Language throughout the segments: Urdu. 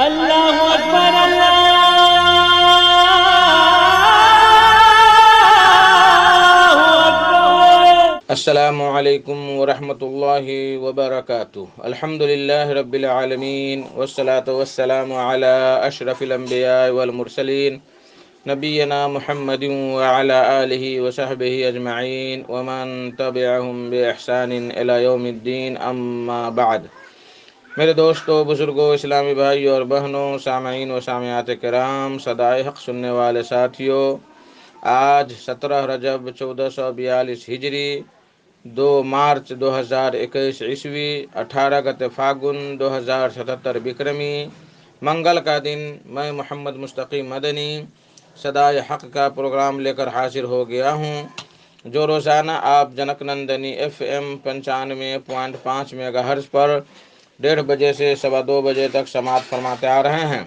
اللہ اکبر اللہ اکبر۔ السلام علیکم ورحمۃ اللہ وبرکاتہ۔ الحمدللہ رب العالمین والصلاة والسلام علی اشرف الانبیاء والمرسلین نبینا محمد وعلی آلہ وصحبہ اجمعین ومن تبعہم بإحسان الی یوم الدین، اما بعد۔ میرے دوستوں، بزرگوں، اسلامی بھائیوں اور بہنوں، سامعین و سامعات کرام، صدائے حق سننے والے ساتھیوں، آج 17 رجب 1442 ہجری، 2 مارچ 2021 عیسوی، 18 گت فاگن 2077 بکرمی، منگل کا دن، میں محمد مستقی مدنی صدائے حق کا پروگرام لے کر حاضر ہو گیا ہوں، جو روزانہ آپ junk Nandini FM 95.5 mega hertz پر 1:30 بجے سے 2:15 بجے تک سماعت فرماتے آ رہے ہیں۔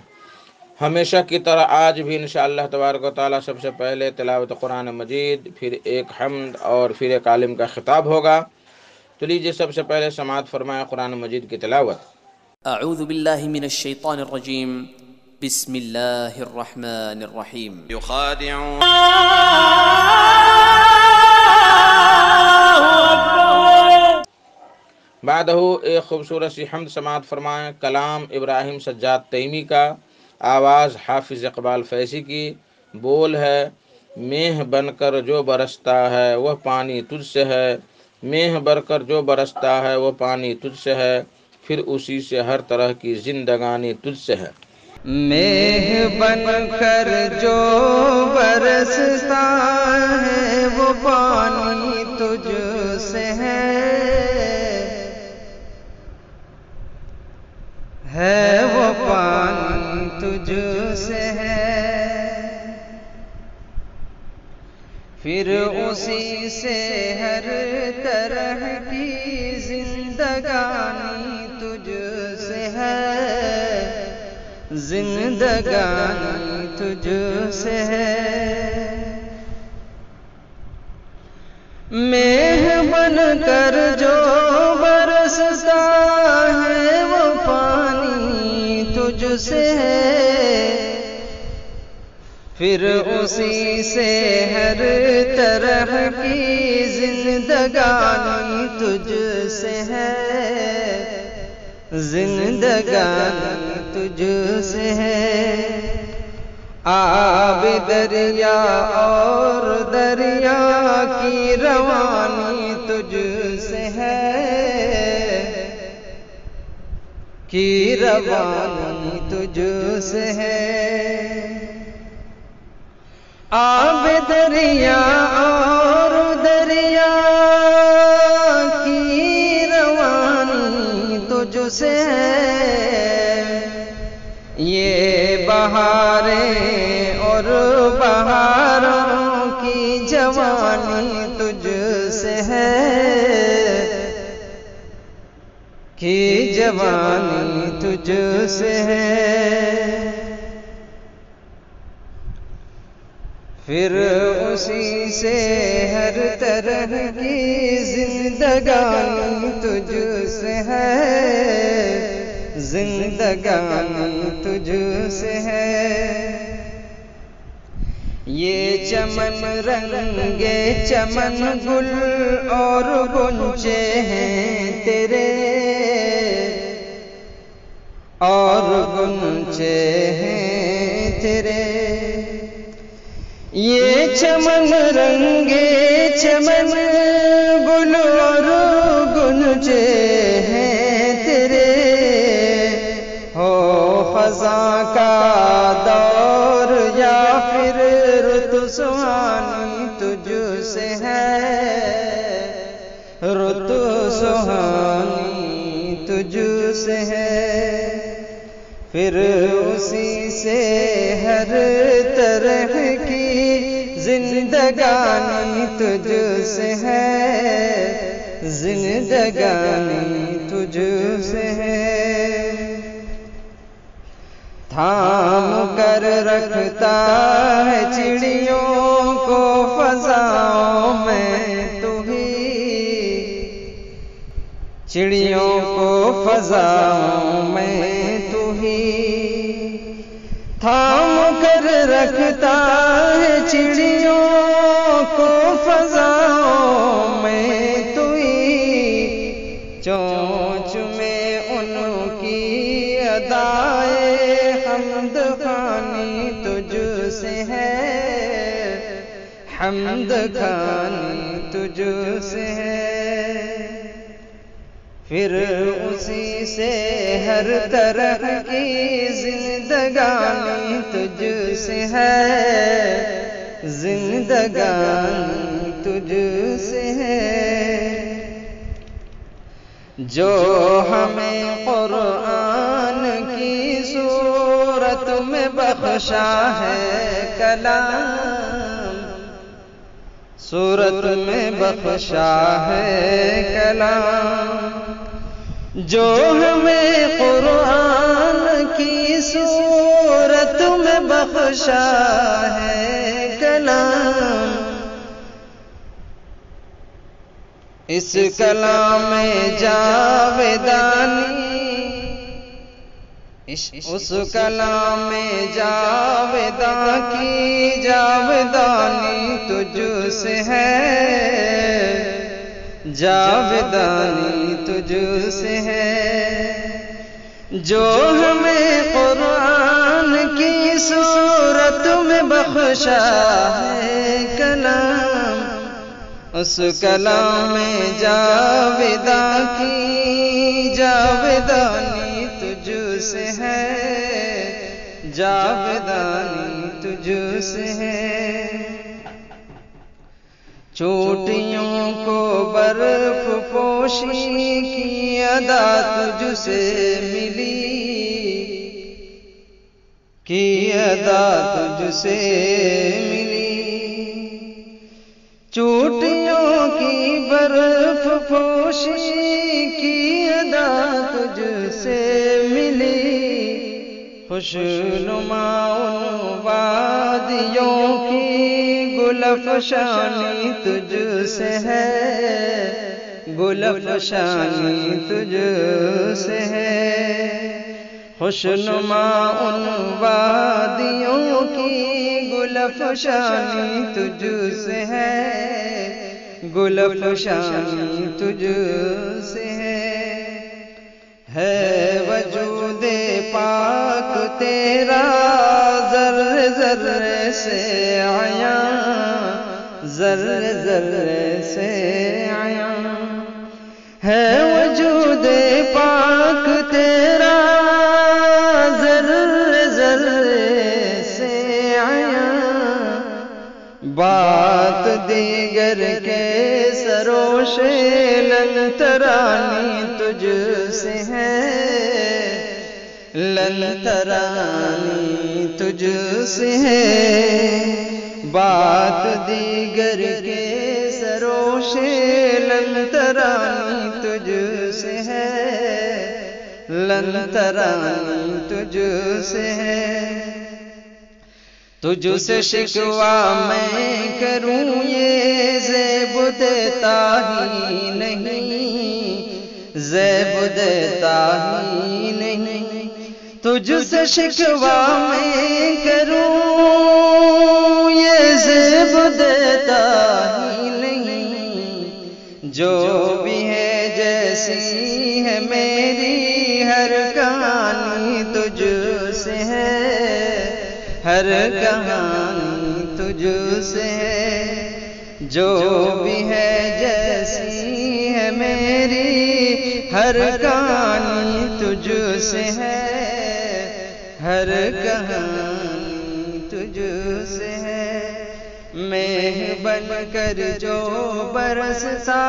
ہمیشہ کی طرح آج بھی انشاءاللہ تبارک و تعالی سب سے پہلے تلاوت قرآن مجید، پھر ایک حمد اور پھر ایک عالم کا خطاب ہوگا۔ تو لیجیے سب سے پہلے سماعت فرمائیں قرآن مجید کی تلاوت۔ اعوذ باللہ من الشیطان الرجیم، بسم اللہ الرحمن الرحیم۔ يخادعون بعدہ ایک خوبصورت سی حمد سماعت فرمائیں، کلام ابراہیم سجاد تیمی کا، آواز حافظ اقبال فیضی کی، بول ہے: میہ بن کر جو برستا ہے وہ پانی تجھ سے ہے، میہ بن کر جو برستا ہے وہ پانی تجھ سے ہے، پھر اسی سے ہر طرح کی زندگانی تجھ سے ہے۔ میہ بن کر جو برستا ہے وہ پانی تجھ سے ہے وہ پانی تجھ سے ہے، پھر اسی سے ہر طرح کی زندگانی تجھ سے ہے، زندگانی تجھ سے ہے۔ میہ بن کر جو برستا ہے وہ پانی تجھ سے ہے، پھر اسی سے ہر طرح کی زندگانی تجھ سے ہے، زندگانی تجھ سے ہے۔ آب دریا اور دریا کی روانی تجھ سے ہے، کی روانی تجھ سے ہے۔ آب دریا اور دریا کی روانی تجھ سے ہے، یہ بہاریں اور بہاروں کی جوانی تجھ سے ہے، کی جوانی تجھ سے ہے۔ پھر اسی سے ہر طرح کی زندگانی تجھ سے ہے، زندگانی تجھ سے ہے۔ یہ چمن رنگے چمن گل اور غنچے ہیں تیرے، اور غنچے ہیں تیرے۔ یہ چمن رنگے چمن گل اور غنچے ہیں تیرے، ہو خزاں کا دور یا پھر رت سہانی تجھ سے ہے، رت سہانی تجھ سے ہے، پھر اسی سے ہر طرح کی زندگانی تجھ سے ہے، زندگانی تجھ سے ہے۔ تھام کر رکھتا ہے چڑیوں کو فضاؤں میں تو ہی، چڑیوں کو فضاؤں میں تو ہی تھام کر رکھتا ہے چڑیوں کو فضاؤں میں، توئی چونچ میں ان کی ادائے حمد خوانی تجھ سے ہے، حمد خوانی تجھ سے ہے، پھر اسی سے ہر طرح کی زندگانی تجھ سے ہے، زندگانی تجھ سے ہے، جو ہمیں قرآن کی صورت میں بخشا ہے کلام، صورت میں بخشا ہے کلام، جو ہمیں قرآن کی صورت میں بخشا ہے کلام، اس کلام جاودانی، اس کلام میں جاوداں کی جاودانی تجھ سے ہے، جاودانی تجھ سے ہے، جو ہمیں قرآن کی صورت میں بخشا ہے کلام، اس کلام میں جاوداں کی جاودانی تجھ سے ہے، جاودانی تجھ سے ہے، چوٹیوں کو برف پوشی کی ادا تجھ سے ملی، کی ادا تجھ سے ملی، چوٹیوں کی برف پوشی کی ادا تجھ سے ملی، خوشنما ان وادیوں کی گل افشانی تجھ سے ہے، گل افشانی تجھ سے ہے، خوشنما ان وادیوں کی گل افشانی تجھ سے ہے، گل افشانی تجھ سے ہے وجود پاک تیرا ذرے ذرے سے عیاں، ذرے ذرے سے عیاں، ہے وجود پاک تیرا ذرے ذرے سے عیاں، بات دیگر کے سروش لنترانی تجھ سے ہے، لنترانی تجھ سے ہے، بات دیگر کے سروش لنترانی تجھ سے ہے، لنترانی تجھ سے ہے، تجھ سے شکوہ میں کروں یہ زیب دیتا ہی نہیں، زیب دیتا ہی نہیں، تجھ سے شکوہ میں کروں یہ زیب دیتا ہی نہیں، جو بھی ہے جیسی ہے میری ہر کہانی تجھ سے ہے، ہر کہانی تجھ سے ہے، جو بھی ہے جیسی ہے میری ہر کہانی تجھ سے ہے، ہر کہانی تجھ سے ہے، میں بن کر جو برستا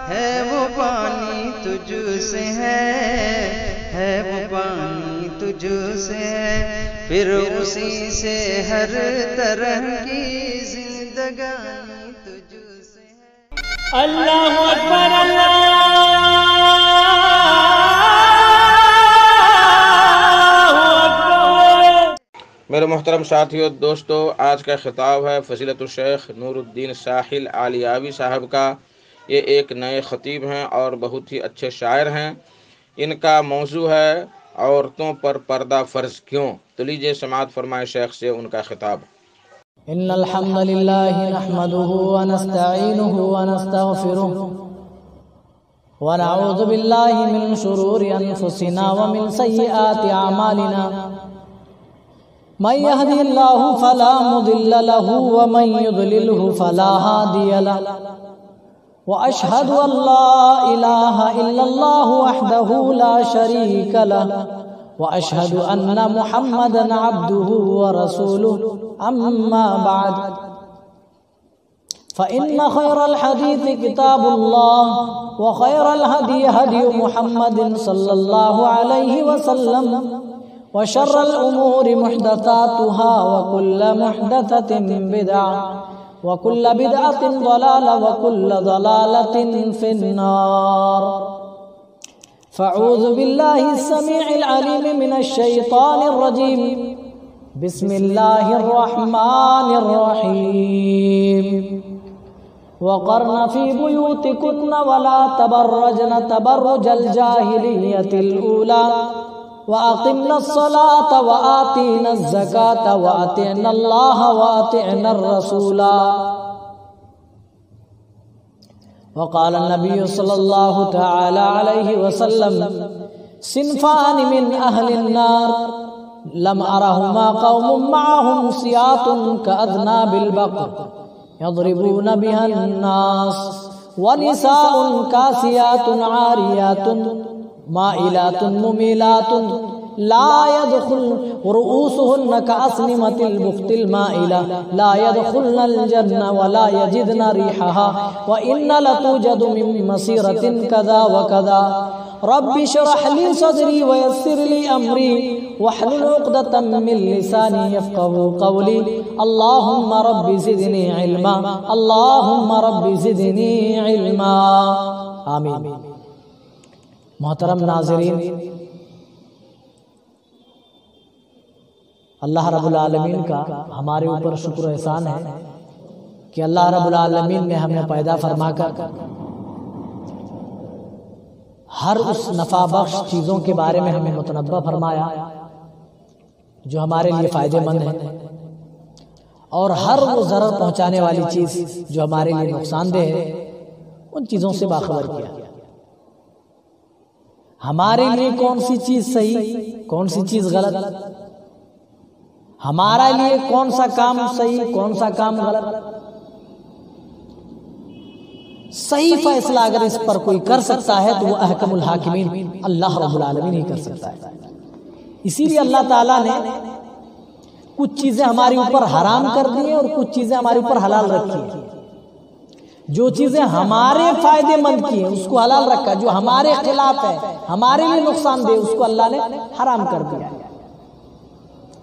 ہے وہ پانی تجھ سے ہے وہ پانی تجھ سے ہے، پھر اسی سے ہر طرح کی زندگانی تجھ سے ہے۔ اللہ اکبر اللہ اکبر۔ میرے محترم ساتھیو دوستو، آج کا خطاب ہے فضیلت الشیخ نور الدین ساحل عالیاوی صاحب کا۔ یہ ایک نئے خطیب ہیں اور بہت ہی اچھے شاعر ہیں۔ ان کا موضوع ہے عورتوں پر پردہ فرض کیوں؟ تو لیجیے سماعت فرمائے شیخ سے ان کا خطاب۔ ان الحمد للہ نحمده ونستعینه ونستغفره ونعوذ باللہ من شرور انفسنا ومن سیئات اعمالنا من يهده الله فلا مضل له ومن يضلله فلا هادي له واشهد ان لا اله الا الله وحده لا شريك له واشهد ان محمدا عبده ورسوله اما بعد فان خير الحديث كتاب الله وخير الهدي هدي محمد صلى الله عليه وسلم وشر الامور محدثاتها وكل محدثة بدعة وكل بدعة ضلالة وكل ضلالة في النار فاعوذ بالله السميع العليم من الشيطان الرجيم بسم الله الرحمن الرحيم وقرن في بيوتكن ولا تبرجن تبرج الجاهلية الأولى وأقمنا الصلاة وآتينا الزكاة وأطعنا الله وأطعنا الرسول وقال النبي صلى الله تعالى عليه وسلم صنفان من أهل النار لم أرهما قوم معهم سياط كأذناب البقر يضربون بها الناس ونساء كاسيات عاريات مائلات مميلات لا يدخل رؤوسهن كأسنمة البخت المائلة لا يدخلن الجنة ولا يجدن ريحها وإن لتوجد من مسيرة كذا وكذا رب اشرح لي صدري ويسر لي أمري واحلل عقدة من لساني يفقهوا قولي اللهم رب زدني علما اللهم رب زدني علما آمین۔ محترم ناظرین، اللہ رب العالمین کا ہمارے اوپر شکر و احسان ہے کہ اللہ رب العالمین نے ہمیں پیدا فرما کر ہر اس نفع بخش چیزوں کے بارے میں ہمیں متنبہ فرمایا جو ہمارے لیے فائدہ مند ہے، اور ہر وہ ضرر پہنچانے والی چیز جو ہمارے لیے نقصان دہ ہے ان چیزوں سے باخبر کیا۔ ہمارے لیے کون سی چیز صحیح، کون سی چیز غلط، ہمارا لیے کون سا کام صحیح، کون سا کام غلط، صحیح فیصلہ اگر اس پر کوئی کر سکتا ہے تو وہ احکم الحاکمین اللہ رب العالمین ہی کر سکتا ہے۔ اسی لیے اللہ تعالیٰ نے کچھ چیزیں ہمارے اوپر حرام کر دی ہیں اور کچھ چیزیں ہمارے اوپر حلال رکھی ہیں۔ جو چیزیں ہمارے فائدے مند کی ہیں اس کو حلال رکھا، جو ہمارے خلاف ہے، ہمارے لیے نقصان دہ، اس کو اللہ نے حرام کر دیا۔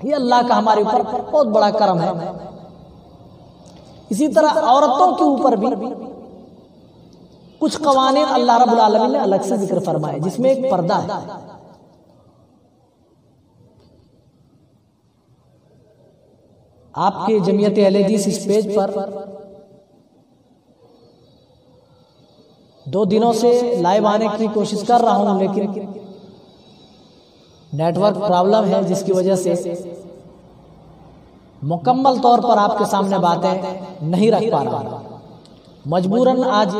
یہ اللہ کا ہمارے اوپر بہت بڑا کرم ہے۔ اسی طرح عورتوں کے اوپر بھی کچھ قوانین اللہ رب العالمین نے الگ سے ذکر فرمائے، جس میں ایک پردہ ہے۔ آپ کے جمعیت اہل حدیث اس پیج پر 2 دنوں سے لائیو آنے کی کوشش کر رہا ہوں، لیکن نیٹ ورک پرابلم ہے جس کی وجہ سے مکمل طور پر آپ کے سامنے باتیں نہیں رکھ پا رہا، مجبوراً آج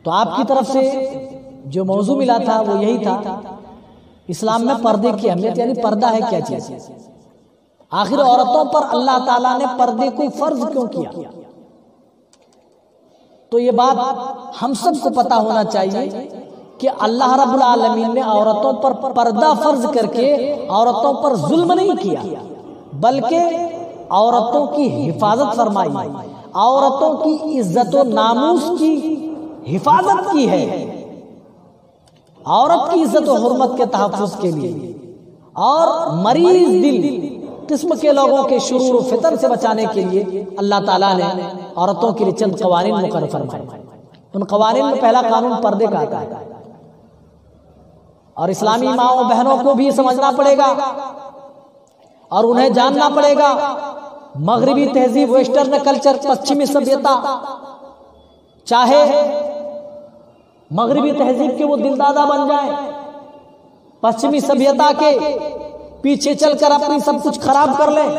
تو آپ کی طرف سے جو موضوع ملا تھا وہ یہی تھا، اسلام میں پردے کی اہمیت، یعنی پردہ ہے کیا چیز، آخر عورتوں پر اللہ تعالیٰ نے پردے کو فرض کیوں کیا؟ تو یہ بات ہم سب کو پتا ہونا چاہیے کہ اللہ رب العالمین نے عورتوں پر پردہ فرض کر کے عورتوں پر ظلم نہیں کیا، بلکہ عورتوں کی حفاظت فرمائی، عورتوں کی عزت و ناموس کی حفاظت کی ہے، عورت کی عزت و حرمت کے تحفظ کے لیے، اور مریض دل قسم کے لوگوں کے شرور و فتن سے بچانے کے لیے اللہ تعالیٰ نے عورتوں کے لیے چند قوانین مقرر فرمائے۔ ان قوانین میں پہلا قانون پردے کا آتا ہے، اور اسلامی ماؤں بہنوں کو بھی سمجھنا پڑے گا اور انہیں جاننا پڑے گا مغربی تہذیب، ویسٹرن کلچر، پچھمی سبھیتا، چاہے مغربی تہذیب کے وہ دل دادا بن جائیں، پشچمی سبھیتا کے پیچھے چل کر اپنی سب کچھ خراب کر لیں،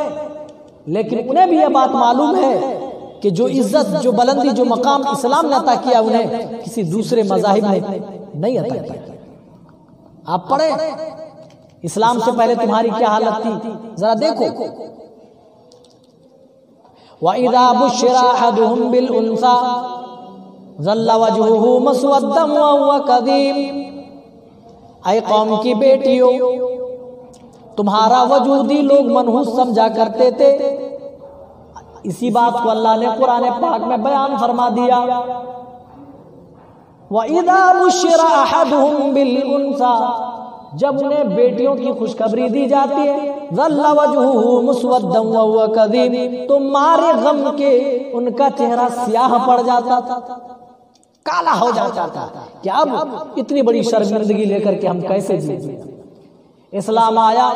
لیکن انہیں بھی یہ بات معلوم ہے کہ جو عزت، جو بلندی، جو مقام اسلام نے عطا کیا انہیں کسی دوسرے مذاہب نے نہیں عطا کیا۔ آپ پڑھیں اسلام سے پہلے تمہاری کیا حالت تھی، ذرا دیکھو۔ وَإِذَا بُشِّرَ أَحَدُهُم بِالْأُنثَىٰ ظَلَّ وَجْهُهُ مُسْوَدًّا وَهُوَ كَظِيمٌ، اے قوم کی بیٹیوں، تمہارا وجود ہی لوگ منحوس سمجھا کرتے تھے، اسی بات کو اللہ نے قرآن پاک میں بیان فرما دیا۔ وَإِذَا بُشِّرَ أَحَدُهُم بِالْأُنثَىٰ، جب انہیں بیٹیوں کی خوشخبری دی جاتی ہے، ظَلَّ وَجْهُهُ مُسْوَدًّا وَهُوَ كَظِيمٌ، تو مارے غم کے ان کا چہرہ سیاہ پڑ جاتا تھا، کالا ہو جاتا تھا کہ اب اتنی بڑی شرمندگی لے کر کے ہم کیسے جیئیں۔ اسلام آیا،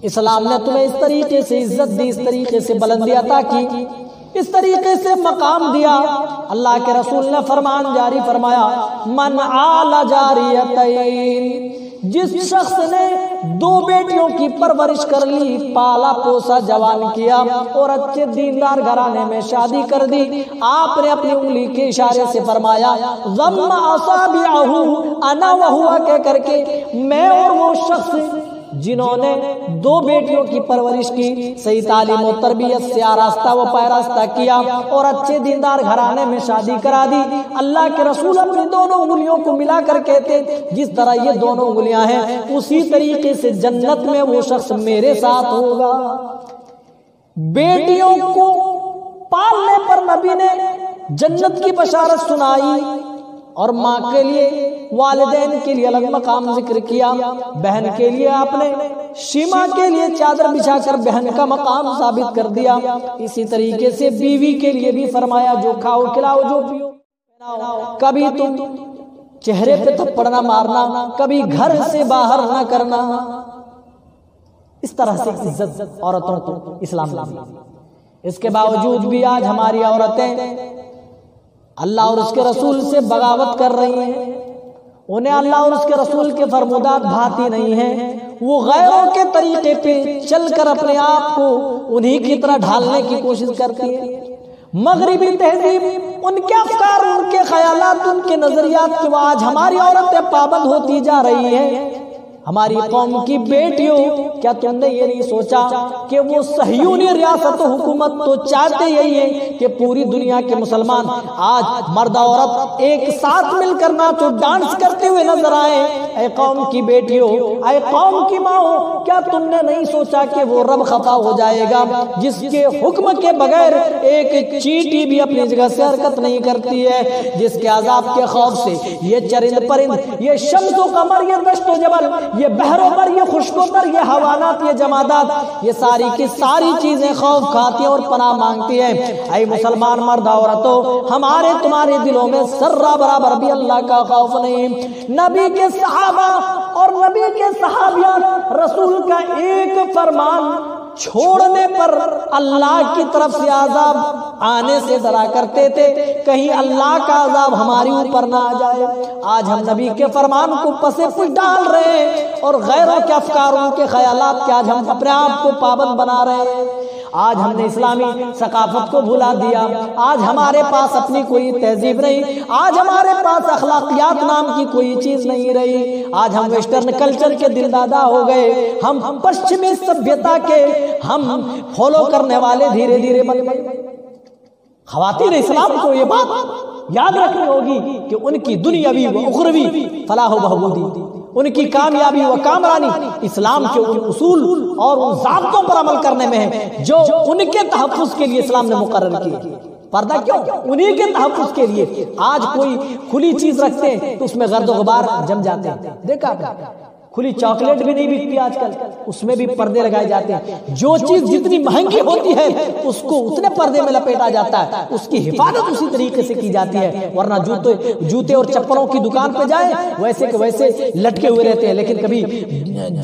اسلام نے تمہیں اس طریقے سے عزت دی، اس طریقے سے بلندی عطا کی، اس طریقے سے مقام دیا۔ اللہ کے رسول نے فرمان جاری فرمایا، من آل جاریتین، جس شخص نے 2 بیٹیوں کی پرورش کر لی، پالا پوسا، جوان کیا اور اچھے دیندار گھرانے میں شادی کر دی، آپ نے اپنی انگلی کے اشارے سے فرمایا ضم اصابعہ انا وہو، کہہ کر کے میں اور وہ شخص جنہوں نے 2 بیٹیوں کی پرورش کی، صحیح تعلیم و تربیت سے آراستہ و پیراستہ کیا اور اچھے دیندار گھرانے میں شادی کرا دی، اللہ کے رسول اپنی دونوں انگلیوں کو ملا کر کہتے جس طرح یہ دونوں انگلیاں ہیں اسی طریقے سے جنت میں وہ شخص میرے ساتھ ہوگا۔ بیٹیوں کو پالنے پر نبی نے جنت کی بشارت سنائی، اور ماں کے لیے، والدین کے لیے الگ مقام ذکر کیا، بہن کے لیے آپ نے شیما کے لیے چادر بچھا کر بہن کا مقام ثابت کر دیا، اسی طریقے سے بیوی کے لیے بھی فرمایا جو کھاؤ کھلاؤ جو پیو، کبھی تم چہرے پہ تھپڑ نہ مارنا، کبھی گھر سے باہر نہ کرنا۔ اس طرح سے عزت عورتوں کو اسلام نے دی۔ اس کے باوجود بھی آج ہماری عورتیں اللہ اور اس کے رسول سے بغاوت کر رہی ہیں، انہیں اللہ اور اس کے رسول کے فرمودات بھاتی نہیں ہیں، وہ غیروں کے طریقے پہ چل کر اپنے آپ کو انہی کی طرح ڈھالنے کی کوشش کرتی ہیں۔ مغربی تہذیب، ان کے افکار، ان کے خیالات، ان کے نظریات کی وہ آج ہماری عورتیں پابند ہوتی جا رہی ہیں۔ ہماری قوم کی بیٹیوں، کیا تم نے یہ نہیں سوچا کہ وہ صہیونی ریاست و حکومت تو چاہتے یہی ہے کہ پوری دنیا کے مسلمان آج مرد عورت ایک ساتھ مل کر ناچ و ڈانس کرتے ہوئے نظر آئے؟ اے قوم کی بیٹیوں، اے قوم کی ماں، کیا تم نے نہیں سوچا کہ وہ رب خفا ہو جائے گا جس کے حکم کے بغیر ایک چیٹی بھی اپنی جگہ سے حرکت نہیں کرتی ہے، جس کے عذاب کے خوف سے یہ چرند پرند، یہ شمس و قمر، یہ دشت و جبل، یہ بحروں پر، یہ خشکوں پر، یہ حیوانات، یہ جمادات، یہ ساری کی ساری چیزیں خوف کھاتی ہیں اور پناہ مانگتی ہیں۔ اے مسلمان مرد عورتوں، ہمارے تمہارے دلوں میں ذرہ برابر بھی اللہ کا خوف نہیں۔ نبی کے صحابہ اور نبی کے صحابیات رسول کا ایک فرمان چھوڑنے پر اللہ کی طرف سے عذاب آنے سے ڈرا کرتے تھے، کہیں اللہ کا عذاب ہماری اوپر نہ آ جائے۔ آج ہم نبی کے فرمان کو پس پش ڈال رہے ہیں اور غیروں کے افکاروں کے خیالات کے آج ہم اپنے آپ کو پابند بنا رہے ہیں۔ آج ہم نے اسلامی ثقافت کو بھلا دیا، آج ہمارے پاس اپنی کوئی تہذیب نہیں، آج ہمارے پاس اخلاقیات نام کی کوئی چیز نہیں رہی، آج ہم ویسٹرن کلچر کے دل دادا ہو گئے، ہم پشچمی سبھیتا کے ہم فالو کرنے والے دھیرے دھیرے بن گئے۔ خواتین اسلام کو یہ بات یاد رکھنی ہوگی کہ ان کی دنیاوی و اخروی فلاح و بہبودی، ان کی کامیابی و کامرانی اسلام کے ان اصول اور ان ضابطوں پر عمل کرنے میں ہے جو ان کے تحفظ کے لیے اسلام نے مقرر کیے۔ پردہ کیوں؟ انہی کے تحفظ کے لیے۔ آج کوئی کھلی چیز رکھتے ہیں تو اس میں گرد و غبار جم جاتے ہیں، دیکھا کھلی چاکلیٹ بھی نہیں بکتی آج کل، اس میں بھی پردے لگائے جاتے ہیں۔ جو چیز جتنی مہنگی ہوتی ہے اس کو اتنے پردے میں لپیٹا جاتا ہے، اس کی حفاظت اسی طریقے سے کی جاتی ہے، ورنہ جوتے اور چپلوں کی دکان پہ جائیں ویسے کہ ویسے لٹکے ہوئے رہتے ہیں، لیکن کبھی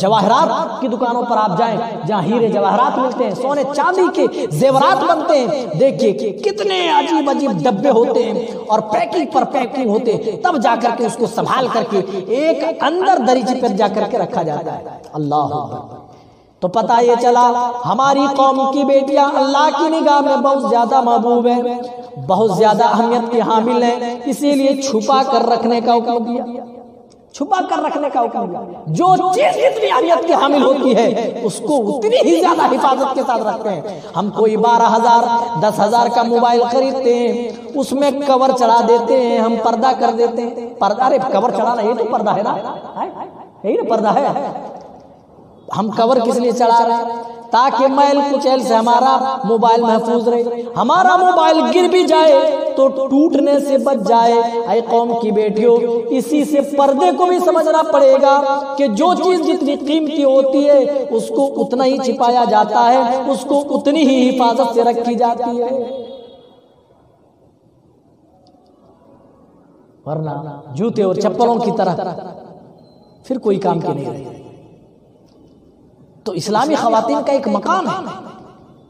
جواہرات کی دکانوں پر آپ جائیں جہاں ہیرے جواہرات ملتے ہیں، سونے چاندی کے زیورات بنتے ہیں، دیکھیے کتنے عجیب عجیب ڈبے ہوتے ہیں اور پیکنگ پر پیکنگ ہوتے ہیں، تب جا کر کے اس کو سنبھال کر کے ایک اندر دریچے پر جا کر کے رکھا جاتا ہے۔ اللہ اکبر۔ تو پتہ یہ چلا ہماری قوم کی بیٹیاں اللہ کی نگاہ میں بہت زیادہ محبوب ہیں، بہت زیادہ اہمیت کی حامل ہیں، اسی لیے چھپا کر رکھنے کا حکم دیا، چھپا کر رکھنے کا حکم دیا۔ جو چیز اتنی اہمیت کی حامل ہوتی ہے اس کو اتنی ہی زیادہ حفاظت کے ساتھ رکھتے ہیں۔ ہم کوئی 12,000 10,000 کا موبائل خریدتے ہیں، اس میں کور چڑھا دیتے ہیں، ہم پردہ کر دیتے ہیں۔ پردہ، ارے کور چڑھانا یہ تو پردہ ہے نا، یہی نا پردہ ہے۔ ہم کور کس لیے چڑھا رہے ہیں؟ تاکہ میل کچیل سے ہمارا موبائل محفوظ رہے، ہمارا موبائل گر بھی جائے تو ٹوٹنے سے بچ جائے۔ اے قوم کی بیٹیوں، اسی سے پردے کو بھی سمجھنا پڑے گا کہ جو چیز جتنی قیمتی ہوتی ہے اس کو اتنا ہی چھپایا جاتا ہے، اس کو اتنی ہی حفاظت سے رکھی جاتی ہے، ورنہ جوتے اور چپلوں کی طرح پھر کوئی کام کے نہیں رہے۔ تو اسلامی خواتین کا ایک مقام ہے،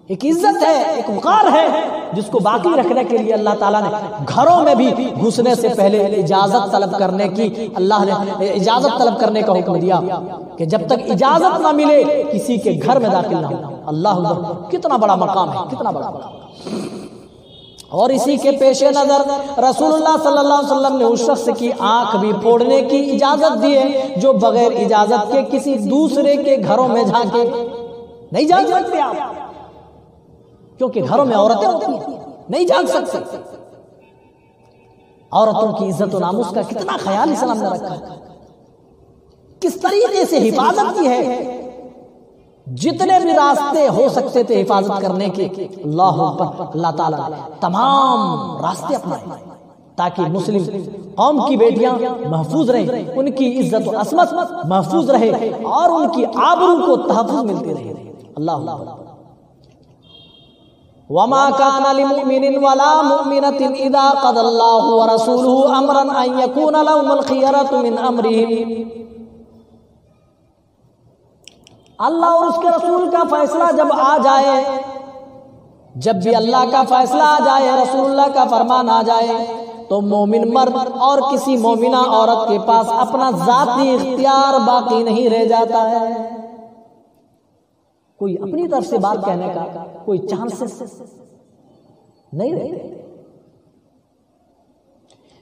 ایک عزت ہے، ایک وقار ہے، جس کو باقی رکھنے کے لیے اللہ تعالیٰ نے گھروں میں بھی گھسنے سے پہلے اجازت طلب کرنے کی، اللہ نے اجازت طلب کرنے کا حکم دیا کہ جب تک اجازت نہ ملے کسی کے گھر میں داخل نہ ہو۔ اللہ اکبر، کتنا بڑا مقام ہے، کتنا بڑا مقام۔ اور اسی کے پیش نظر رسول اللہ صلی اللہ علیہ وسلم نے اس شخص کی آنکھ بھی پھوڑنے کی اجازت دی ہے جو بغیر اجازت کے کسی دوسرے کے گھروں میں جھانکے۔ نہیں جھانک سکتے آپ، کیونکہ گھروں میں عورتیں ہوتی ہیں، نہیں جھانک سکتے۔ عورتوں کی عزت و ناموس کا کتنا خیال اسلام نے رکھا ہے، کس طریقے سے حفاظت کی ہے، جتنے بھی راستے ہو سکتے تھے حفاظت کرنے کے، اللہ اکبر، اللہ تعالیٰ نے تمام راستے اپنائے تاکہ مسلم قوم کی بیٹیاں محفوظ رہیں، ان کی عزت و عصمت محفوظ رہے اور ان کی آبرو کو تحفظ ملتی رہے۔ اللہ اکبر۔ وَمَا كَانَ لِمُؤْمِنٍ وَلَا مُؤْمِنَةٍ إِذَا قَضَى اللَّهُ وَرَسُولُهُ أَمْرًا أَن يَكُونَ لَهُمُ الْخِيَرَةُ مِنْ أَمْرِهِمْ۔ اللہ اور اس کے رسول کا فیصلہ جب آ جائے، جب بھی اللہ کا فیصلہ آ جائے، رسول اللہ کا فرمان آ جائے، تو مومن مرد اور کسی مومنہ عورت کے پاس اپنا ذاتی اختیار باقی نہیں رہ جاتا ہے۔ کوئی اپنی طرف سے بات کہنے کا کوئی چانس نہیں رہے۔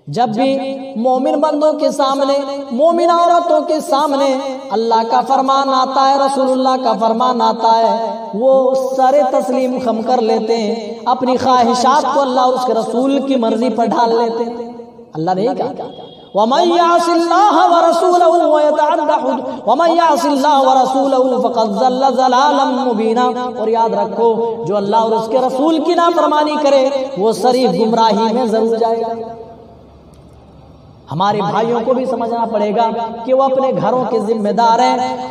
جب بھی مومن بندوں کے سامنے، مومن عورتوں کے سامنے اللہ کا فرمان آتا ہے، رسول اللہ کا فرمان آتا ہے، وہ سر تسلیم خم کر لیتے ہیں، اپنی خواہشات کو اللہ اور اس کے رسول کی مرضی پر ڈال لیتے ہیں۔ اللہ نے کہا وَمَن يَعْصِ اللَّهَ وَرَسُولَهُ وَيَتَعَدَّ حُدُودَهُ وَمَن يَعْصِ اللَّهَ وَرَسُولَهُ فَقَدْ ضَلَّ ضَلَالًا مُبِينًا۔ اور یاد رکھو، جو اللہ اور اس کے رسول کی نافرمانی کرے وہ صریح گمراہی میں ضرور جائے گا۔ ہمارے بھائیوں کو بھی سمجھنا پڑے گا کہ وہ اپنے گھروں کے ذمہ دار ہیں،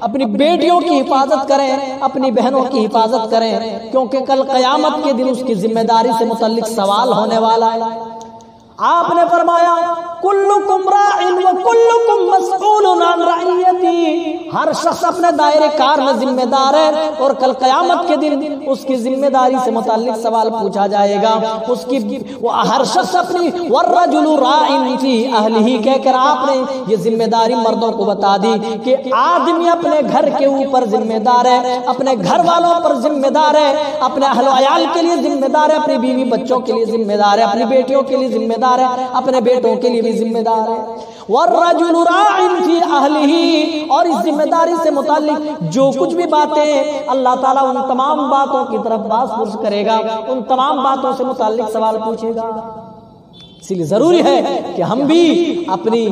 اپنی بیٹیوں کی حفاظت کریں، اپنی بہنوں کی حفاظت کریں، کیونکہ کل قیامت کے دن اس کی ذمہ داری سے متعلق سوال ہونے والا ہے۔ آپ نے فرمایا کلکم راع وکلکم مسئول عن رعیتی، ہر شخص اپنے دائرے کار میں ذمہ دار ہے اور کل قیامت کے دن اس کی ذمہ داری سے متعلق سوال پوچھا جائے گا۔ اس کی ہر شخص اپنی والرجل راع فی اہلہ کہہ کر آپ نے یہ ذمہ داری مردوں کو بتا دی کہ آدمی اپنے گھر کے اوپر ذمہ دار ہے، اپنے گھر والوں پر ذمہ دار ہے، اپنے اہل و عیال کے لیے ذمہ دار ہے، اپنی بیوی بچوں کے لیے ذمہ دار ہے، اپنی بیٹیوں کے لیے ذمہ دار ہے، اپنے بیٹوں کے لیے بھی ذمہ دار ہے۔ والرجل راع فی اہلہ، اور اس ذمہ داری سے متعلق جو کچھ بھی باتیں اللہ تعالیٰ ان تمام باتوں کی طرف باز پرس کرے گا، ان تمام باتوں سے متعلق سوال پوچھے گا۔ اس لیے ضروری ہے کہ ہم بھی اپنی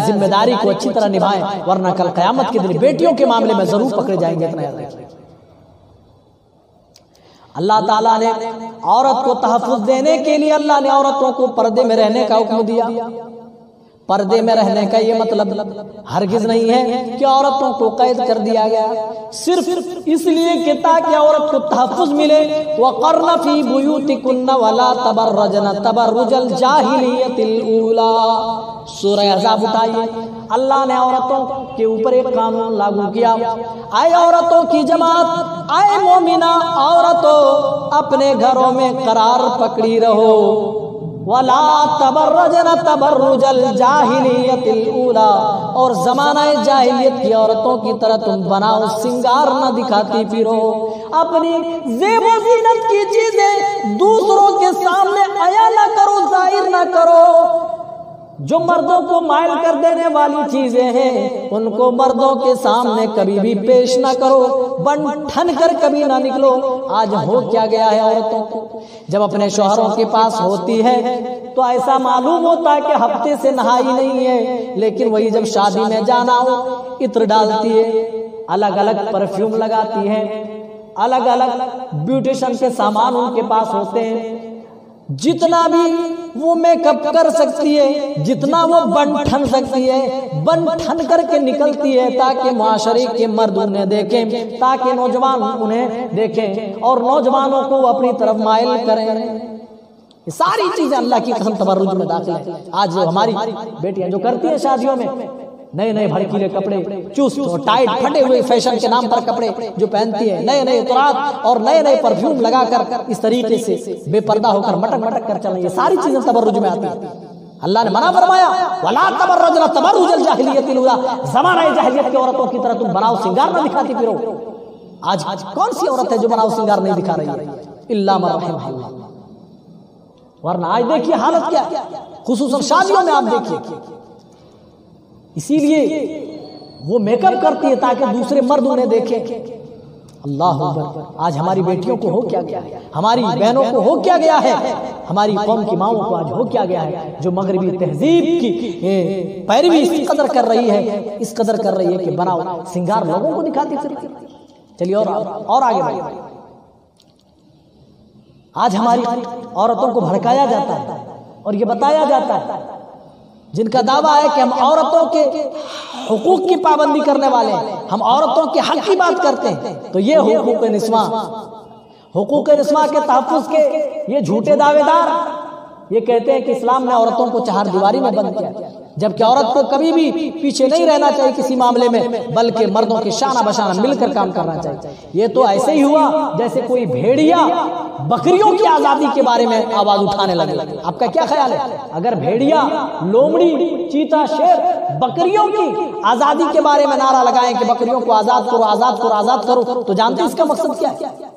ذمہ داری کو اچھی طرح نبھائیں، ورنہ کل قیامت کے دن بیٹیوں کے معاملے میں ضرور پکڑے جائیں گے۔ اتنا یاد رکھیں۔ اللہ تعالیٰ نے عورت کو تحفظ دینے کے لیے اللہ نے عورتوں کو پردے میں رہنے کا حکم دیا۔ پردے میں رہنے کا یہ مطلب ہرگز نہیں ہے کہ عورتوں کو قید کر دیا گیا، صرف اس لیے کہ تاکہ عورت کو تحفظ ملے۔ وَقَرْنَ فِي بُيُوتِكُنَّ وَلَا تَبَرَّجْنَ تَبَرُّجَ الْجَاهِلِيَّةِ الْأُولَىٰ۔ سورہ احزاب اٹھائیے، اللہ نے عورتوں کے اوپر ایک قانون لاگو کیا۔ اے عورتوں کی جماعت، اے مومنہ عورتوں، اپنے گھروں میں قرار پکڑی رہو۔ وَلَا تَبَرَّجْنَ تَبَرُّجَ الْجَاهِلِيَّةِ الْأُولَىٰ، اور زمانہ جاہلیت کی عورتوں کی طرح تم بناؤ سنگار نہ دکھاتی پھرو، اپنی زیب و زینت کی چیزیں دوسروں کے سامنے عیاں نہ کرو، ظاہر نہ کرو۔ جو مردوں کو مائل کر دینے والی چیزیں ہیں ان کو مردوں کے سامنے کبھی بھی پیش نہ کرو، بن ٹھن کر کبھی نہ نکلو۔ آج ہو کیا گیا ہے عورتوں کو، جب اپنے شوہروں کے پاس ہوتی ہے تو ایسا معلوم ہوتا ہے کہ ہفتے سے نہائی نہیں ہے، لیکن وہی جب شادی میں جانا ہو عطر ڈالتی ہے، الگ الگ پرفیوم لگاتی ہے، الگ الگ بیوٹیشن کے سامان ان کے پاس ہوتے ہیں، جتنا بھی وہ میک اپ کر سکتی ہے، جتنا وہ بن ٹھن سکتی ہے، بن ٹھن کر کے نکلتی ہے تاکہ معاشرے کے مرد انہیں دیکھیں، تاکہ نوجوان انہیں دیکھیں اور نوجوانوں کو اپنی طرف مائل کریں۔ یہ ساری چیزیں اللہ کی قسم تبرج میں داخل ہیں۔ آج جو ہماری بیٹیاں جو کرتی ہیں شادیوں میں نئے نئے بھڑکیلے کپڑے، چست اور ٹائٹ پھٹے ہوئے فیشن کے نام پر کپڑے جو پہنتی ہیں، نئے نئے طرات اور نئے نئے پرفیوم لگا کر اس طریقے سے بے پردہ ہو کر مٹک مٹک کر چلیں، یہ ساری چیزیں تبرج میں آتی ہیں۔ اللہ نے منع فرمایا وَلَا تَبَرَّجْنَ تَبَرُّجَ الْجَاهِلِيَّةِ الْأُولَىٰ، زمانہ جاہلیت کی عورتوں کی طرح تم بناؤ سنگار نہ دکھاتی پھرو۔ آج کون سی عورت ہے جو بناؤ سنگار نہیں دکھا رہی ہے؟ الا من رحم اللہ، ورنہ آج دیکھیے حالت کیا، خصوصاً شادیوں میں آپ دیکھیے۔ اسی لیے وہ میک اپ کرتی ہے تاکہ دوسرے مرد انہیں دیکھیں۔ اللہ اکبر، آج ہماری بیٹیوں کو ہو کیا گیا ہے، ہماری بہنوں کو ہو کیا گیا ہے، ہماری قوم کی ماؤں کو آج ہو کیا گیا ہے، جو مغربی تہذیب کی پیروی اس قدر کر رہی ہے، اس قدر کر رہی ہے کہ بناؤ سنگار لوگوں کو دکھاتی پھرتی۔ چلیے اور آگے بڑھیں۔ آج ہماری عورتوں کو بھڑکایا جاتا ہے اور یہ بتایا جاتا ہے، جن کا دعویٰ ہے کہ ہم عورتوں کے حقوق کی پابندی کرنے والے ہیں، ہم عورتوں کے حق کی بات کرتے ہیں، تو یہ حقوق نسواں، حقوق نسواں کے تحفظ کے یہ جھوٹے دعوے دار یہ کہتے ہیں کہ اسلام نے عورتوں کو چہار دیواری میں بند کیا، جبکہ عورت کو کبھی بھی پیچھے نہیں رہنا چاہیے کسی معاملے میں، بلکہ مردوں کے شانہ بشانہ مل کر کام کرنا چاہیے۔ یہ تو ایسے ہی ہوا جیسے کوئی بھیڑیا بکریوں کی آزادی کے بارے میں آواز اٹھانے لگے۔ آپ کا کیا خیال ہے؟ اگر بھیڑیا، لومڑی، چیتا، شیر بکریوں کی آزادی کے بارے میں نعرہ لگائیں کہ بکریوں کو آزاد کرو، آزاد کرو، آزاد کرو، تو جانتے اس کا مقصد کیا ہے؟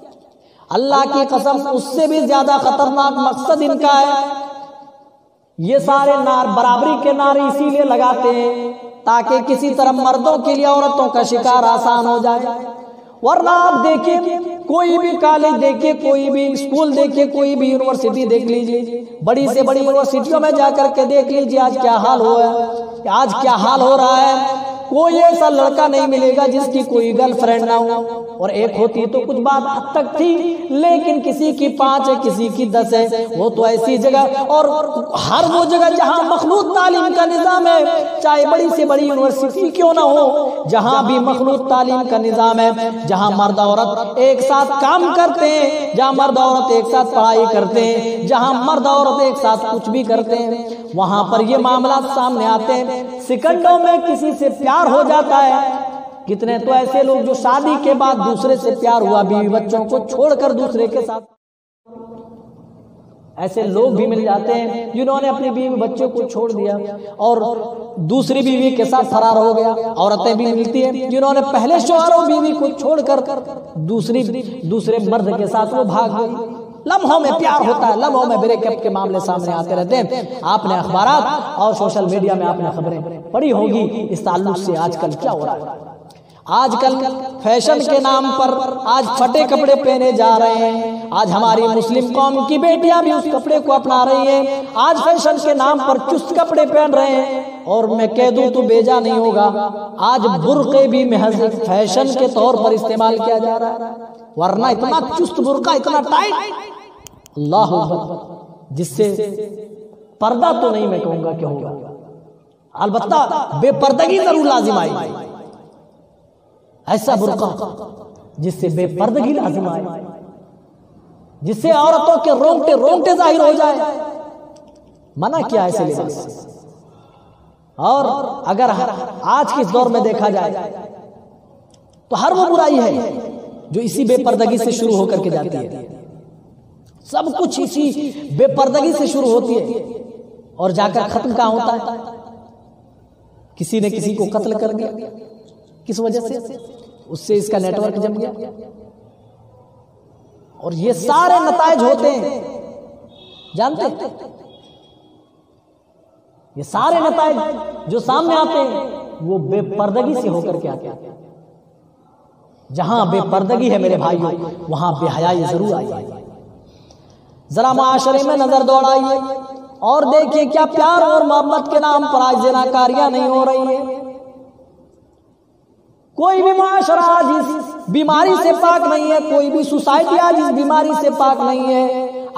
اللہ کی قسم اس سے بھی زیادہ خطرناک مقصد ان کا ہے۔ یہ سارے برابری کے نعرے اسی لیے لگاتے ہیں تاکہ کسی طرح مردوں کے لیے عورتوں کا شکار آسان ہو جائے، ورنہ آپ دیکھیں کوئی بھی کالج دیکھیں، کوئی بھی اسکول دیکھیں، کوئی بھی یونیورسٹی دیکھ لیجئے، بڑی سے بڑی یونیورسٹیوں میں جا کر کے دیکھ لیجئے آج کیا حال ہوا ہے، آج کیا حال ہو رہا ہے۔ کوئی ایسا لڑکا نہیں ملے گا جس کی کوئی گرل فرینڈ نہ ہو، اور ایک ہوتی تو کچھ بات حد تک تھی، لیکن کسی کی 5 ہے، کسی کی 10 ہے، وہ تو ایسی جگہ، اور ہر وہ جگہ جہاں مخلوط تعلیم کا نظام ہے، چاہے بڑی سے بڑی یونیورسٹی کیوں نہ ہو، جہاں بھی مخلوط تعلیم کا نظام ہے، جہاں مرد عورت ایک ساتھ کام کرتے ہیں، جہاں مرد عورت ایک ساتھ پڑھائی کرتے ہیں، جہاں مرد عورت ایک ساتھ کچھ بھی کرتے ہیں، وہاں پر یہ معاملات سامنے آتے ہیں۔ سیکنڈوں میں کسی سے پیار ہو جاتا ہے۔ کتنے تو ایسے لوگ جو شادی کے بعد دوسرے سے پیار ہوا، بیوی بچوں کو چھوڑ کر دوسرے کے ساتھ، ایسے لوگ بھی مل جاتے ہیں جنہوں نے اپنی بیوی بچوں کو چھوڑ دیا اور دوسری بیوی کے ساتھ فرار ہو گیا۔ عورتیں بھی ملتی ہیں جنہوں نے پہلے شوہر اور بیوی کو چھوڑ کر دوسرے مرد کے ساتھ وہ بھاگ گئی۔ لمحوں میں پیار ہوتا ہے، لمحوں میں بریک اپ کے معاملے سامنے آتے رہتے ہیں۔ آپ نے اخبارات اور سوشل میڈیا میں آپ نے خبریں پڑھی ہوگی اس تعلق سے آج کل کیا ہو رہا ہے۔ آج کل فیشن کے نام پر آج پھٹے کپڑے پہنے جا رہے ہیں، آج ہماری مسلم قوم کی بیٹیاں بھی اس کپڑے کو اپنا رہی ہیں، آج فیشن کے نام پر چست کپڑے پہن رہے ہیں، اور میں کہہ دوں تو بیجا نہیں ہوگا، آج برقعے بھی محض فیشن کے طور پر استعمال کیا جا رہا ہے، ورنہ اتنا چست برقع، اتنا ٹائٹ، اللہ اکبر، جس سے پردہ تو نہیں میں کہوں گا کہ ہوگا۔ البتہ بے پردگی ضرور لازم آئے، ایسا برقع جس سے بے پردگی لازم آئے، جس سے عورتوں کے رونگٹے رونگٹے ظاہر ہو جائے، منع کیا ایسے لباس سے۔ اور اگر آج کے اس دور میں دیکھا جائے تو ہر وہ برائی ہے جو اسی بے پردگی سے شروع ہو کر کے جاتی ہے، سب کچھ اسی بے پردگی سے شروع ہوتی ہے اور جا کر ختم کہاں ہوتا ہے؟ کسی نے کسی کو قتل کر دیا، کس وجہ سے؟ اس سے اس کا نیٹ ورک جم گیا، اور یہ سارے نتائج ہوتے ہیں، جانتے ہیں یہ سارے نتائج جو سامنے آتے ہیں وہ بے پردگی سے ہو کر کے آتے ہیں۔ جہاں بے پردگی ہے میرے بھائیوں وہاں بے حیائی ضرور آئی ہے۔ ذرا معاشرے میں نظر دوڑائیے اور دیکھیے کیا پیار اور محبت کے نام پر آج زناکاریاں نہیں ہو رہی ہیں؟ کوئی بھی معاشرہ آج اس بیماری سے پاک نہیں ہے، کوئی بھی سوسائٹی آج اس بیماری سے پاک نہیں ہے۔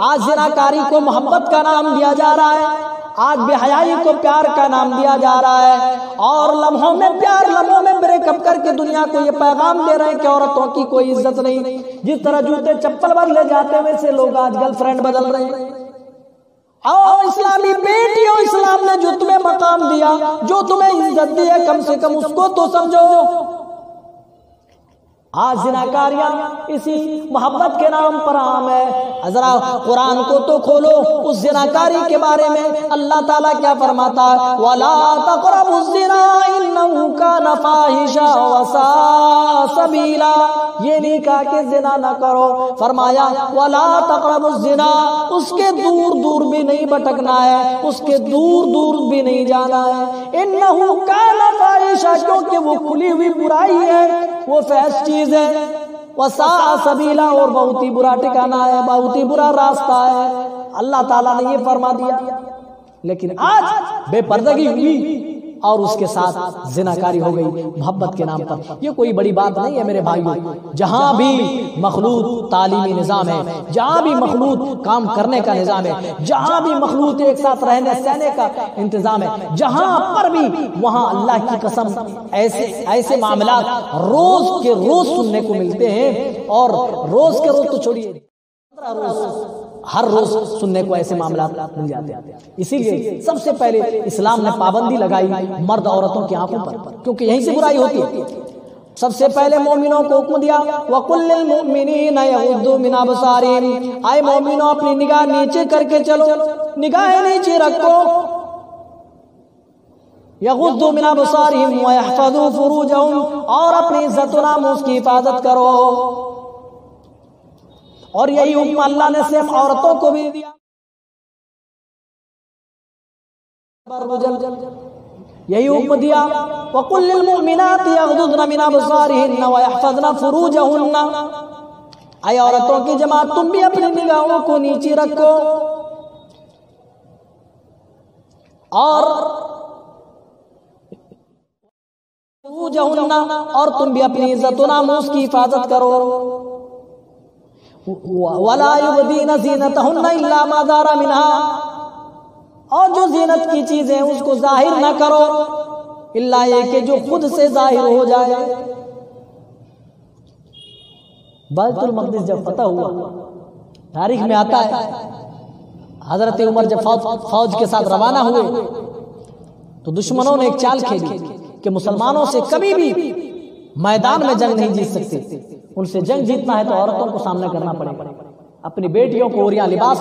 آج زناکاری کو محبت کا نام دیا جا رہا ہے، آج بے حیائی کو پیار کا نام دیا جا رہا ہے، اور لمحوں میں پیار، لمحوں میں بریک اپ کر کے دنیا کو یہ پیغام دے رہے ہیں کہ عورتوں کی کوئی عزت نہیں۔ جس طرح جوتے چپل بدلے جاتے ہیں ویسے لوگ آج گرل فرینڈ بدل رہے ہیں۔ اور اسلامی بیٹیوں، اسلام نے جو تمہیں مقام دیا، جو تمہیں عزت دی ہے، کم سے کم اس کو تو سمجھو۔ آج زناکاریاں اسی محبت کے نام پر عام ہے۔ ذرا قرآن کو تو کھولو، اس زناکاری کے بارے میں اللہ تعالیٰ کیا فرماتا ہے؟ وَلَا تَقْرَبُوا الزِّنَا إِنَّهُ كَانَ فَاحِشًا وَسَاءَ سَبِيلًا۔ یہ نہیں کہا کہ زنا نہ کرو، فرمایا وَلَا تَقْرَبُوا الزِّنَا، اس کے دور دور بھی نہیں بھٹکنا ہے، اس کے دور دور بھی نہیں جانا ہے۔ إِنَّهُ كَانَ فَاحِشًا، کیونکہ وہ کھلی ہوئی برائی ہے، وہ فحش چیز ہے، وَسَاءَ سَبِيلًا، اور بہت ہی برا ٹھکانہ ہے، بہت ہی برا راستہ ہے۔ اللہ تعالیٰ نے یہ فرما دیا، لیکن آج بے پردگی ہوئی اور اس کے ساتھ زناکاری ہو گئی محبت کے نام پر۔ یہ کوئی بڑی بات نہیں ہے میرے بھائیوں، جہاں بھی مخلوط تعلیمی نظام ہے، جہاں بھی مخلوط کام کرنے کا نظام ہے، جہاں بھی مخلوط ایک ساتھ رہنے سہنے کا انتظام ہے، جہاں پر بھی، وہاں اللہ کی قسم ایسے معاملات روز کے روز سننے کو ملتے ہیں، اور روز کے روز تو چھوڑیے، ہر روز سننے کو ایسے معاملات مل جاتے ہیں۔ اسی لیے سب سے پہلے اسلام نے پابندی لگائی مرد عورتوں کی آنکھوں پر، کیونکہ یہیں سے برائی ہوتی ہے۔ سب سے پہلے مومنوں کو حکم دیا وَقُلْ لِلْمُؤْمِنِينَ يَغُضُّوا مِنْ أَبْصَارِهِمْ، اے مومنوں اپنی نگاہ نیچے کر کے چلو، نگاہیں نیچے رکھو، يَغُضُّوا مِنْ أَبْصَارِهِمْ وَيَحْفَظُوا فُرُوجَهُمْ، اور اپنی عزت و ناموس کی حفاظت کرو۔ اور یہی حکم اللہ نے صرف عورتوں کو بھی دیا، یہی حکم دیا وَقُلْ لِلْمُؤْمِنَاتِ يَغْضُضْنَ مِنْ أَبْصَارِهِنَّ وَيَحْفَظْنَ فُرُوجَهُنَّ، اے عورتوں کی جماعت تم بھی اپنی نگاہوں کو نیچے رکھو اور اور تم بھی اپنی عزت و ناموس کی حفاظت کرو۔ وَلَا يُبْدِينَ زِينَتَهُنَّ إِلَّا مَا ظَهَرَ مِنْهَا، اور جو زینت کی چیزیں اس کو ظاہر نہ کرو الا یہ کہ جو خود سے ظاہر ہو جائے۔ بیت المقدس جب فتح ہوا، تاریخ میں آتا ہے حضرت عمر جب فوج کے ساتھ روانہ ہوئے تو دشمنوں نے ایک چال کھیلی کہ مسلمانوں سے کبھی بھی میدان میں جنگ نہیں جیت سکتے، ان سے جنگ جیتنا ہے تو عورتوں کو سامنا کرنا پڑے گا۔ اپنی بیٹیوں کو اوریاں لباس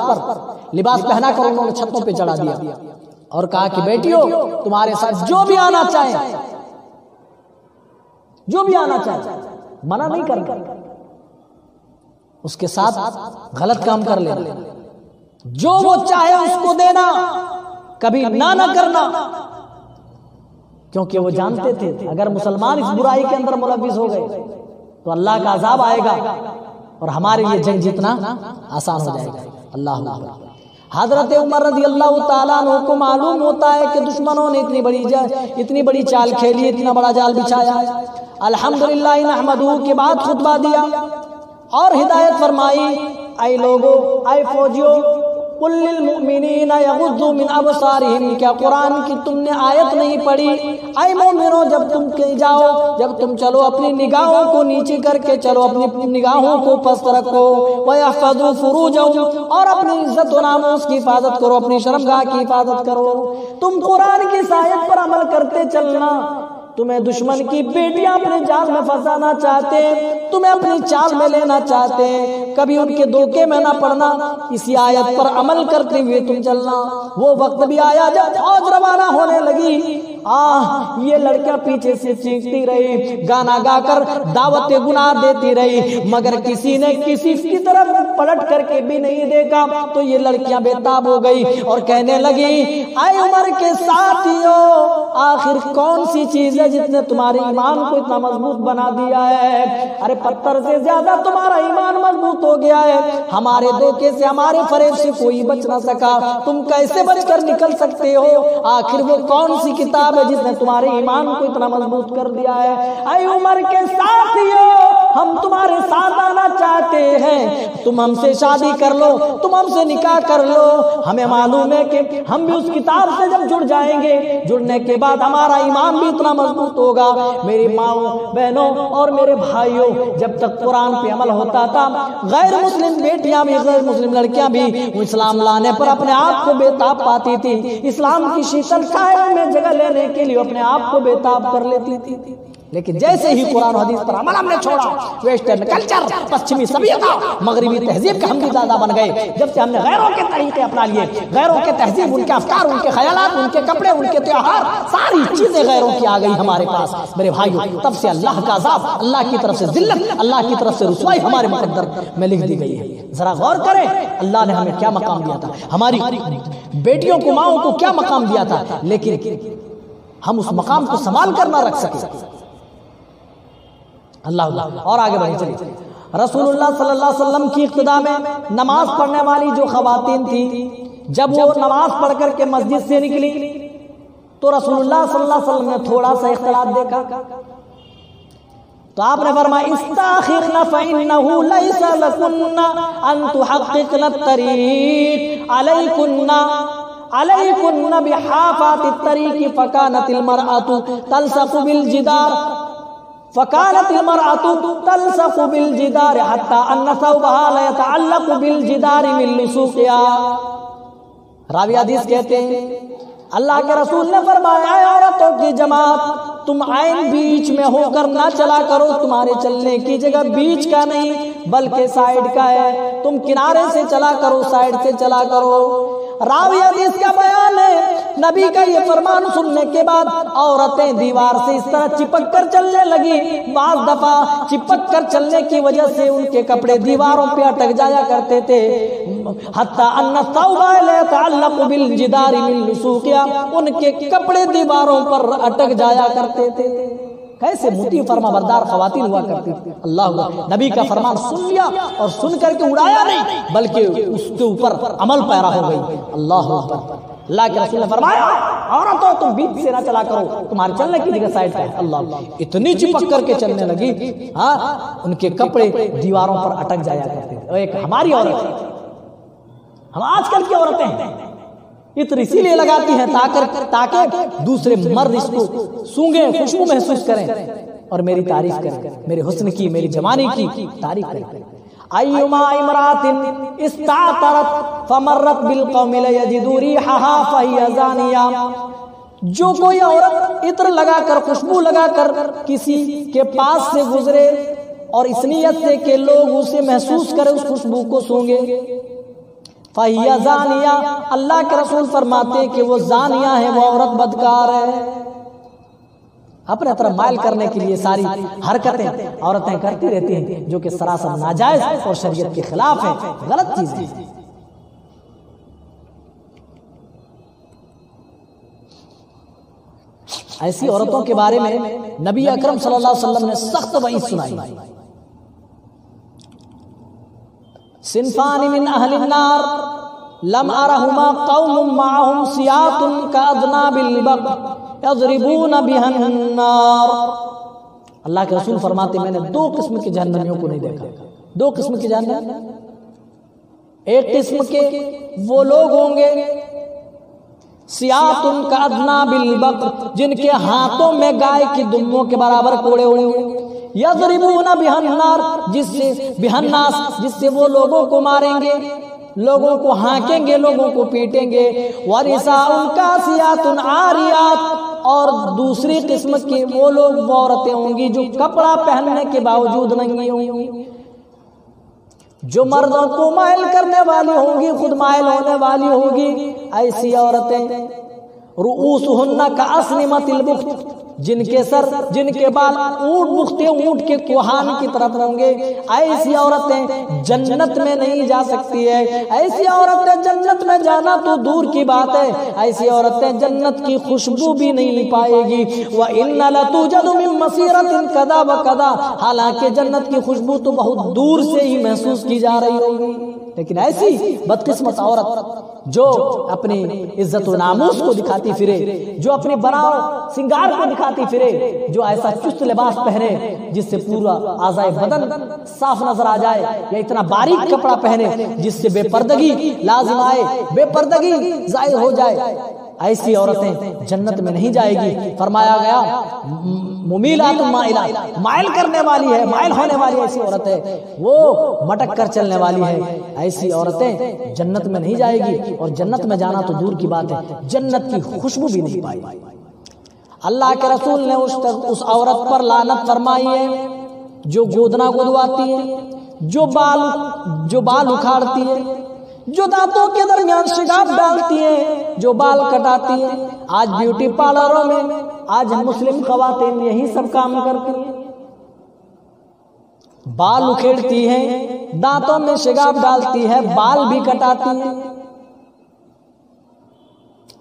پہنا کر انہوں نے چھتوں پہ چڑھا دیا اور کہا کہ بیٹیوں تمہارے ساتھ جو بھی آنا چاہے، منع نہیں کرنا، اس کے ساتھ غلط کام کر لینا، جو وہ چاہے اس کو دینا، کبھی نہ کرنا، کیونکہ وہ جانتے تھے اگر مسلمان اس برائی کے اندر ملوث ہو گئے تو اللہ کا عذاب آئے گا اور ہمارے لیے جنگ جیتنا آسان ہو جائے گا۔ اللہ اکبر۔ حضرت عمر رضی اللہ تعالیٰ عنہ کو معلوم ہوتا ہے کہ دشمنوں نے اتنی بڑی چال کھیلی، اتنا بڑا جال بچھایا۔ الحمدللہ نحمدہ کے بعد خطبہ دیا اور ہدایت فرمائی، اے لوگو، اے فوجیو، قل للمؤمنین یغضوا من ابصارہم، کیا قرآن کی تم نے آیت نہیں پڑھی؟ اے مومنو جب تم جاؤ، جب تم چلو اپنی نگاہوں کو نیچے کر کے چلو، اپنی نگاہوں کو پست رکھو، وَيَحْفَظُوا فُرُوجَهُمْ، اور اپنی عزت و ناموس کی حفاظت کرو، اپنی شرمگاہ کی حفاظت کرو۔ تم قرآن کی آیت پر عمل کرتے چلنا۔ تمہیں دشمن کی بیٹیاں اپنے جال میں پھنسانا چاہتے، تمہیں اپنی چال میں لینا چاہتے، کبھی ان کے دھوکے میں نہ پڑنا، اسی آیت پر عمل کرتے ہوئے تم چلنا۔ وہ وقت بھی آیا جب فوج روانہ ہونے لگی، یہ لڑکیاں پیچھے سے چیختی رہی، گانا گا کر دعوت گناہ دیتی رہی، مگر کسی نے کسی کی طرف پلٹ کر کے بھی نہیں دیکھا۔ تو یہ لڑکیاں بے تاب ہو گئی اور کہنے لگی، اے عمر کے ساتھیوں، آخر کون سی چیز ہے جس نے تمہارے ایمان کو اتنا مضبوط بنا دیا ہے؟ ارے پتھر سے زیادہ تمہارا ایمان مضبوط ہو گیا ہے، ہمارے دھوکے سے، ہمارے فریب سے کوئی بچ نہ سکا، تم کیسے بچ کر نکل سکتے ہو؟ آخر وہ کون سی کتاب ہے جس نے تمہارے ایمان کو اتنا مضبوط کر دیا ہے؟ اے عمر کے ساتھیوں، ہم تمہارے ساتھ آنا چاہتے ہیں، تم ہم سے شادی کر لو، تم ہم سے نکاح کر لو، ہمیں معلوم ہے کہ ہم بھی اس کتاب سے جب جڑ جائیں گے، جڑنے کے بعد ہمارا ایمان بھی اتنا مضبوط ہوگا۔ میری ماؤں، بہنوں اور میرے بھائیوں، جب تک قرآن پہ عمل ہوتا تھا، غیر مسلم بیٹیاں بھی، غیر مسلم لڑکیاں بھی اسلام لانے پر اپنے آپ کو بے تاب پاتی تھی، اسلام کی شیتل سائے میں جگہ لینے کے لیے اپنے آپ کو بے تاب کر لیتی تھی۔ لیکن جیسے ہی قرآن و حدیث پر عمل ہم نے چھوڑا، ویسٹرن کلچر، پچھمی سبیتا، مغربی تہذیب کے ہم بھی دادا بن گئے۔ جب سے ہم نے غیروں کے طریقے اپنا لیے، غیروں کے تہذیب، ان کے افکار، ان کے خیالات، ان کے کپڑے، ان کے تہوار، ساری چیزیں غیروں کی آ گئی ہمارے پاس، میرے بھائیوں، تب سے اللہ کا عذاب، اللہ کی طرف سے ذلت، اللہ کی طرف سے رسوائی ہمارے مقدر میں لکھ دی گئی ہے۔ ذرا غور کریں، اللہ نے ہمیں کیا مقام دیا تھا، ہماری بیٹیوں کو، ماؤں کو کیا مقام دیا تھا، لیکن ہم اس مقام کو سنبھال کر نہ رکھ سکے۔ اللہ اور آگے بڑھیں، چلیے۔ رسول اللہ صلی اللہ علیہ وسلم کی اقتداء میں نماز پڑھنے والی جو خواتین تھیں، جب وہ نماز پڑھ کر کے مسجد سے نکلی تو رسول اللہ صلی اللہ علیہ وسلم نے تھوڑا سا اختلاف دیکھا، تو آپ نے فرمایا، استاخرن فإنه ليس لكن ان تحققن الطريق عليكن بحافات الطريق فكانت المرأة تلصق بالجدار حتى ان ثوبها لا يتعلق بالجدار من لصوقها۔ راوی حدیث کہتے ہیں، اللہ کے رسول نے فرمایا، اے عورتوں کی جماعت، تم عین بیچ میں ہو کر نہ چلا کرو، تمہارے چلنے کی جگہ بیچ کا نہیں بلکہ سائیڈ کا ہے، تم کنارے سے چلا کرو، سائیڈ سے چلا کرو۔ راوی حدیث کا بیان ہے، نبی کا یہ فرمان سننے کے بعد عورتیں دیوار سے اس طرح چپک کر چلنے لگی، بعض دفعہ چپک کر چلنے کی وجہ سے ان کے کپڑے دیواروں پہ اٹک جایا کرتے تھے، حتی ان الثوب لا يتعلق بالجدار من لصوقها، ان کے کپڑے دیواروں پر اٹک جایا کرتے تھے۔ کیسے مطیع فرما بردار خواتین ہوا کرتی تھی۔ اللہ، نبی کا فرمان سن لیا اور سن کر کے اڑایا نہیں بلکہ اس کے اوپر عمل پیرا ہو گئی۔ اللہ اکبر۔ اللہ کے رسول نے فرمایا، عورتوں تم بیچ سے نہ چلا کرو، تمہارے چلنے کی جگہ سائڈ ہے۔ اللہ، اتنی چپک کر کے چلنے لگی، ان کے کپڑے دیواروں پر اٹک جایا کرتے تھے۔ ایک ہماری عورت، ہم آج کل کی عورتیں ہیں، عطر اسی لیے لگاتی ہیں تاکہ دوسرے مرد اس کو سونگیں، خوشبو محسوس کریں اور میری تعریف کریں، میرے حسن کی، میری جوانی کی تعریف کریں۔ ایما امرات استعطرت فمرت بالقوم ليجدوا ريحها فهي زانیہ، جو کوئی عورت عطر لگا کر، خوشبو لگا کر کسی کے پاس سے گزرے اور اس نیت سے کہ لوگ اسے محسوس کریں، اس خوشبو کو سونگے، فَهِيَ زَانِيَةٌ، اللہ کے رسول فرماتے ہیں کہ وہ زانیہ ہے، وہ عورت بدکار ہے۔ اپنے طرف مائل کرنے کے لیے ساری حرکتیں عورتیں کرتی رہتی ہیں جو کہ سراسر ناجائز اور شریعت کے خلاف ہے، غلط چیز ہے۔ ایسی عورتوں کے بارے میں نبی اکرم صلی اللہ علیہ وسلم نے سخت وعید سنائی، صنفان من اہل النار لم ارہما قوم معهم سیاط کاذناب البقر یضربون بها النار۔ اللہ کے رسول فرماتے میں نے دو قسم کے جہنمیوں کو نہیں دیکھا، دو قسم کے جہنم، ایک قسم کے وہ لوگ ہوں گے سیاتن کا ادنا بالبقر، جن کے ہاتھوں میں گائے کی دموں کے برابر کوڑے ہوں گے، یضربون بہن النار، جس سے بہن الناس، جس سے وہ لوگوں کو ماریں گے، لوگوں کو ہانکیں گے، لوگوں کو پیٹیں گے، ونساء کاسیات عاریات، اور دوسری قسم کی وہ لوگ وہ عورتیں ہوں گی جو کپڑا پہننے کے باوجود ننگی ہوں گی، جو مردوں کو مائل کرنے والی ہوں گی، خود مائل ہونے والی ہوگی، ایسی عورتیں رؤوسہن کاسنمۃ البخت، جن کے سر، جن کے بال اونٹ بختے اونٹ کے کوہان کی طرف ہوں گے، ایسی عورتیں جنت میں نہیں جا سکتی ہے، ایسی عورتیں جنت میں جانا تو دور کی بات ہے، ایسی عورتیں جنت کی خوشبو بھی نہیں پائے گی، وَإِنَّ لَتُوجَدُ مِن مَّصِيرَةٍ كَذَا وَكَذَا، حالانکہ جنت کی خوشبو تو بہت دور سے ہی محسوس کی جا رہی ہوگی، لیکن ایسی بدقسمت عورت جو اپنی عزت و ناموس کو دکھاتی پھرے، جو اپنی بناؤ سنگار کو دکھاتی پھرے، جو ایسا چست لباس پہنے جس سے پورا اعضائے بدن صاف نظر آ جائے، یا اتنا باریک کپڑا پہنے جس سے بے پردگی لازم آئے، بے پردگی ظاہر ہو جائے، ایسی عورتیں جنت میں نہیں جائے گی۔ فرمایا گیا ممیلات مائلات، مائل کرنے والی ہے، مائل ہونے والی ایسی عورت ہے، وہ مٹک کر چلنے والی ہے، ایسی عورتیں جنت میں نہیں جائے گی، اور جنت میں جانا تو دور کی بات ہے، جنت کی خوشبو بھی نہیں پائے گی۔ اللہ کے رسول نے اس عورت پر لعنت فرمائی ہے جو گودنا گدواتی ہے، جو بال اکھاڑتی ہے، جو دانتوں کے درمیان شگاف ڈالتی ہے، جو بال کٹاتی ہے۔ آج بیوٹی پارلروں میں آج مسلم خواتین یہی سب کام کرتی ہیں، بال اکھیڑتی ہیں، دانتوں میں شگاف ڈالتی ہے، بال بھی کٹاتی ہیں۔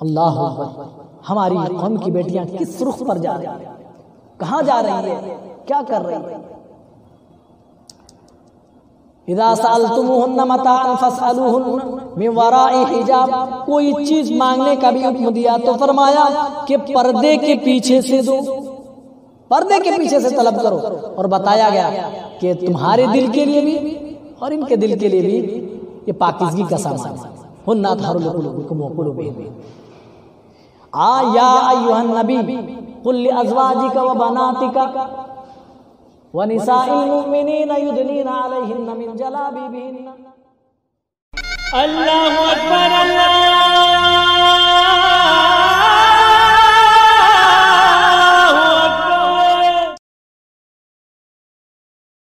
اللہ اکبر، ہماری قوم کی بیٹیاں کس رخ پر جا رہی ہیں، کہاں جا رہی ہیں، کیا کر رہی ہیں؟ اذا سألتموهن متاعا فاسألوهن من وراء حجاب، کوئی چیز مانگنے کا بھی حکم دیا تو فرمایا کہ پردے کے پیچھے سے دو، پردے کے پیچھے سے طلب کرو، اور بتایا گیا کہ تمہارے دل کے لیے بھی اور ان کے دل کے لیے بھی یہ پاکیزگی کا سامان ہے۔ ہن اطہر لقلوبکم وقلوبہم۔ یا ایھا النبی قل لازواجک وبناتک وَنِسَاءِ الْمُؤْمِنِينَ يُدْنِينَ عَلَيْهِنَّ مِنْ جَلَابِيبِهِنَّ۔ اللہ اکبر۔